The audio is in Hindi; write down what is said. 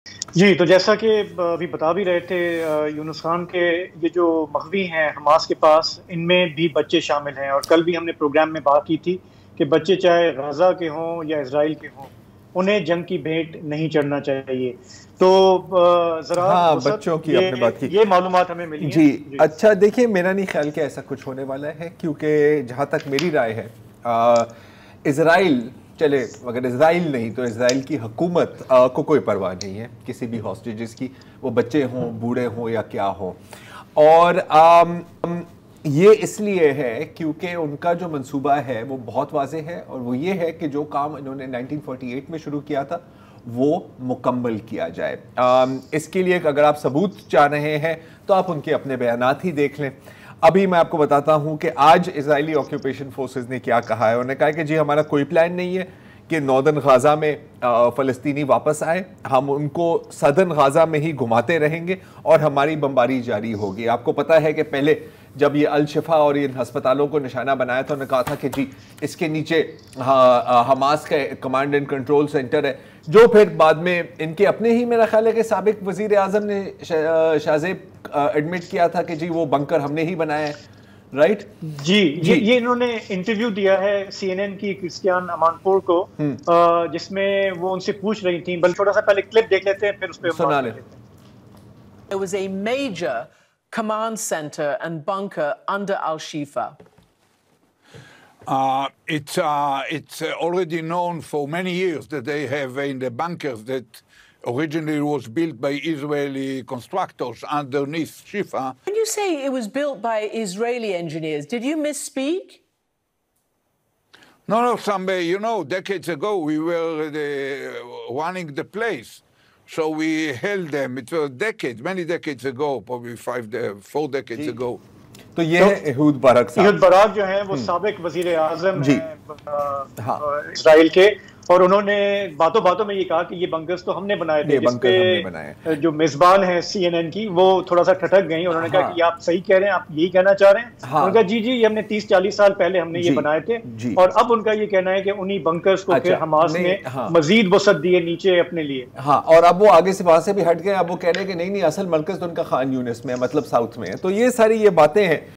जी, तो जैसा कि अभी बता भी रहे थे यूनुस खान के ये जो मख़वी हैं हमास के पास, इनमें भी बच्चे शामिल हैं और कल भी हमने प्रोग्राम में बात की थी कि बच्चे चाहे गाज़ा के हों या इज़राइल के हों, उन्हें जंग की भेंट नहीं चढ़ना चाहिए। तो ज़रा हाँ, वसत बच्चों की आपने बात की। ये मालूमात हमें मिली हैं। जी, जी। अच्छा देखिए, मेरा नहीं ख्याल कि ऐसा कुछ होने वाला है, क्योंकि जहाँ तक मेरी राय है, इज़राइल चले, अगर इज़राइल नहीं तो इज़राइल की हुकूमत को कोई परवाह नहीं है किसी भी हॉस्टेजेस की, वो बच्चे हों, बूढ़े हों या क्या हों। और ये इसलिए है क्योंकि उनका जो मंसूबा है वो बहुत वाज़ेह है, और वो ये है कि जो काम इन्होंने 1948 में शुरू किया था वो मुकम्मल किया जाए। इसके लिए अगर आप सबूत चाह रहे हैं तो आप उनके अपने बयानात ही देख लें। अभी मैं आपको बताता हूं कि आज इजरायली ऑक्यूपेशन फोर्सेस ने क्या कहा है। उन्होंने कहा कि जी हमारा कोई प्लान नहीं है कि नॉर्दर्न गाज़ा में फ़लस्तीनी वापस आए, हम उनको सदर्न गाज़ा में ही घुमाते रहेंगे और हमारी बमबारी जारी होगी। आपको पता है कि पहले जब ये अल शिफा और इन अस्पतालों को निशाना बनाया था, उन्होंने कहा था कि जी इसके नीचे हमास का कमांड एंड कंट्रोल सेंटर है, जो फिर बाद में इनके अपने ही, मेरा ख्याल है कि साबिक वजीर आजम ने शाहजेब एडमिट किया था कि जी वो बंकर हमने ही बनाया है, राइट। जी, ये इन्होंने इंटरव्यू दिया है सीएनएन की क्रिस्टियान अमानपोर को, जिसमें वो उनसे पूछ रही थी। बल्कि थोड़ा सा पहले क्लिप देख लेते हैं, फिर उस पर सुना बात ले। कर लेते हैं। There was a major command center and bunker under Al-Shifa. It's already known for many years that they have in the bunkers that originally was built by Israeli constructors underneath Shifa. When you say it was built by Israeli engineers, did you misspeak? No, decades ago we were running the place. So we held them. It was decades, many decades ago, probably 4 decades ago. तो ये है ehud barak साहब। ehud barak जो है वो साबिक वजीर आजम जी। हैं हाँ। इसराइल के, और उन्होंने बातों बातों में ये कहा कि ये बंकर्स तो हमने बनाए थे, जिसपे जो मेजबान है सीएनएन की वो थोड़ा सा ठटक गई। उन्होंने कहा कि आप सही कह रहे हैं, आप यही कहना चाह रहे हैं। उन्होंने कहा जी ये हमने 30-40 साल पहले हमने ये बनाए थे, और अब उनका ये कहना है कि उन्हीं बंकर्स को फिर हमास ने मजीद वसत दिए नीचे अपने लिए। हाँ, और अब वो आगे से वहां से भी हट गए, अब वो कह रहे हैं कि नहीं असल मरकज तो उनका खान यूनिस में है, मतलब साउथ में है। तो ये सारी ये बातें हैं